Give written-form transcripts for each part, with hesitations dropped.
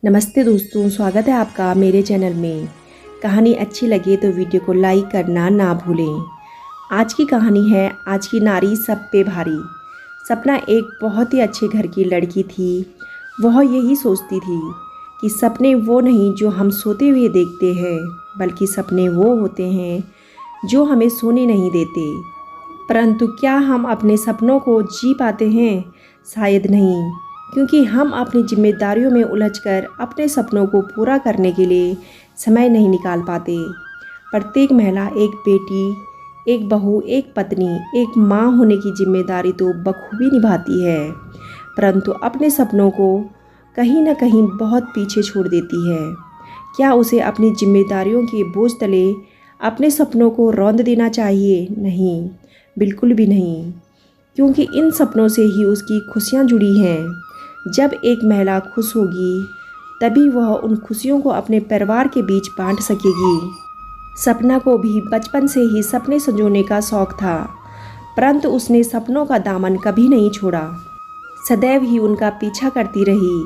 नमस्ते दोस्तों, स्वागत है आपका मेरे चैनल में। कहानी अच्छी लगे तो वीडियो को लाइक करना ना भूलें। आज की कहानी है आज की नारी सब पे भारी। सपना एक बहुत ही अच्छे घर की लड़की थी। वह यही सोचती थी कि सपने वो नहीं जो हम सोते हुए देखते हैं, बल्कि सपने वो होते हैं जो हमें सोने नहीं देते। परंतु क्या हम अपने सपनों को जी पाते हैं? शायद नहीं, क्योंकि हम अपनी जिम्मेदारियों में उलझकर अपने सपनों को पूरा करने के लिए समय नहीं निकाल पाते। प्रत्येक महिला एक बेटी, एक बहू, एक पत्नी, एक माँ होने की जिम्मेदारी तो बखूबी निभाती है, परंतु अपने सपनों को कहीं न कहीं बहुत पीछे छोड़ देती है। क्या उसे अपनी जिम्मेदारियों के बोझ तले अपने सपनों को रौंद देना चाहिए? नहीं, बिल्कुल भी नहीं, क्योंकि इन सपनों से ही उसकी खुशियाँ जुड़ी हैं। जब एक महिला खुश होगी तभी वह उन खुशियों को अपने परिवार के बीच बांट सकेगी। सपना को भी बचपन से ही सपने संजोने का शौक था, परंतु उसने सपनों का दामन कभी नहीं छोड़ा। सदैव ही उनका पीछा करती रही।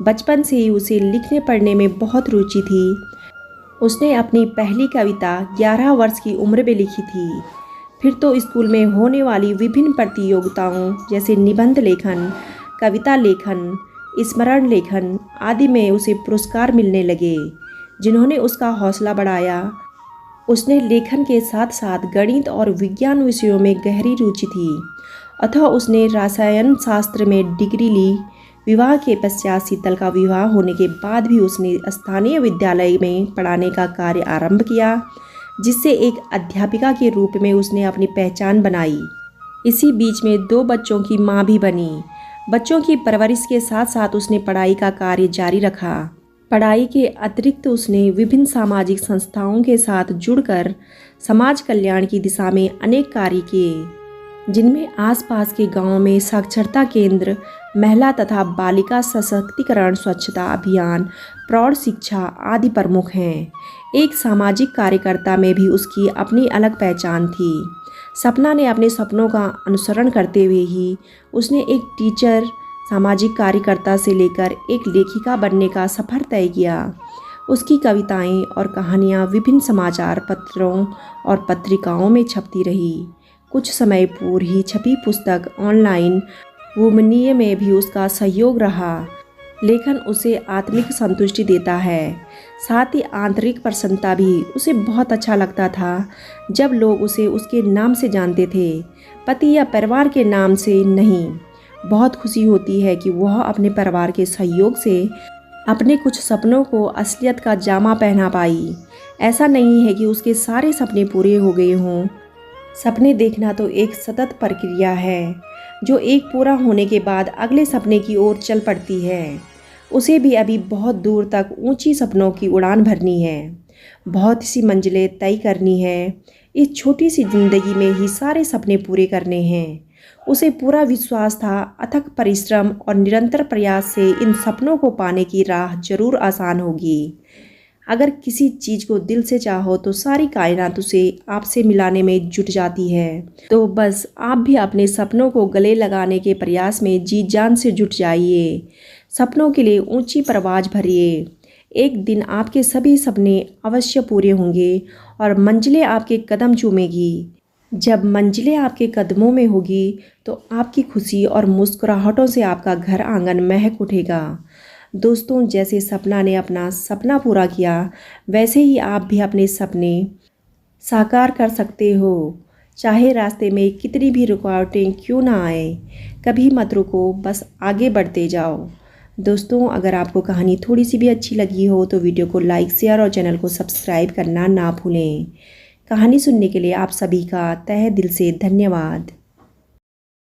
बचपन से ही उसे लिखने पढ़ने में बहुत रुचि थी। उसने अपनी पहली कविता 11 वर्ष की उम्र में लिखी थी। फिर तो स्कूल में होने वाली विभिन्न प्रतियोगिताओं जैसे निबंध लेखन, कविता लेखन, स्मरण लेखन आदि में उसे पुरस्कार मिलने लगे, जिन्होंने उसका हौसला बढ़ाया। उसने लेखन के साथ साथ गणित और विज्ञान विषयों में गहरी रुचि थी, अतः उसने रसायन शास्त्र में डिग्री ली। विवाह के पश्चात शीतल का विवाह होने के बाद भी उसने स्थानीय विद्यालय में पढ़ाने का कार्य आरंभ किया, जिससे एक अध्यापिका के रूप में उसने अपनी पहचान बनाई। इसी बीच में 2 बच्चों की मां भी बनी। बच्चों की परवरिश के साथ साथ उसने पढ़ाई का कार्य जारी रखा। पढ़ाई के अतिरिक्त उसने विभिन्न सामाजिक संस्थाओं के साथ जुड़कर समाज कल्याण की दिशा में अनेक कार्य किए, जिनमें आसपास के गांवों में साक्षरता केंद्र, महिला तथा बालिका सशक्तिकरण, स्वच्छता अभियान, प्रौढ़ शिक्षा आदि प्रमुख हैं। एक सामाजिक कार्यकर्ता में भी उसकी अपनी अलग पहचान थी। सपना ने अपने सपनों का अनुसरण करते हुए ही उसने एक टीचर, सामाजिक कार्यकर्ता से लेकर एक लेखिका बनने का सफ़र तय किया। उसकी कविताएं और कहानियां विभिन्न समाचार पत्रों और पत्रिकाओं में छपती रही। कुछ समय पूर्व ही छपी पुस्तक ऑनलाइन वुमनीय में भी उसका सहयोग रहा। लेखन उसे आत्मिक संतुष्टि देता है, साथ ही आंतरिक प्रसन्नता भी। उसे बहुत अच्छा लगता था जब लोग उसे उसके नाम से जानते थे, पति या परिवार के नाम से नहीं। बहुत खुशी होती है कि वह अपने परिवार के सहयोग से अपने कुछ सपनों को असलियत का जामा पहना पाई। ऐसा नहीं है कि उसके सारे सपने पूरे हो गए हों। सपने देखना तो एक सतत प्रक्रिया है, जो एक पूरा होने के बाद अगले सपने की ओर चल पड़ती है। उसे भी अभी बहुत दूर तक ऊंची सपनों की उड़ान भरनी है, बहुत सी मंजिलें तय करनी है। इस छोटी सी जिंदगी में ही सारे सपने पूरे करने हैं। उसे पूरा विश्वास था अथक परिश्रम और निरंतर प्रयास से इन सपनों को पाने की राह जरूर आसान होगी। अगर किसी चीज़ को दिल से चाहो तो सारी कायनात उसे आपसे मिलाने में जुट जाती है। तो बस आप भी अपने सपनों को गले लगाने के प्रयास में जी जान से जुट जाइए। सपनों के लिए ऊंची परवाज़ भरिए। एक दिन आपके सभी सपने अवश्य पूरे होंगे और मंजिलें आपके कदम चूमेगी। जब मंजिलें आपके कदमों में होगी तो आपकी खुशी और मुस्कुराहटों से आपका घर आंगन महक उठेगा। दोस्तों, जैसे सपना ने अपना सपना पूरा किया, वैसे ही आप भी अपने सपने साकार कर सकते हो। चाहे रास्ते में कितनी भी रुकावटें क्यों ना आए, कभी मत रुको, बस आगे बढ़ते जाओ। दोस्तों, अगर आपको कहानी थोड़ी सी भी अच्छी लगी हो तो वीडियो को लाइक, शेयर और चैनल को सब्सक्राइब करना ना भूलें। कहानी सुनने के लिए आप सभी का तहे दिल से धन्यवाद।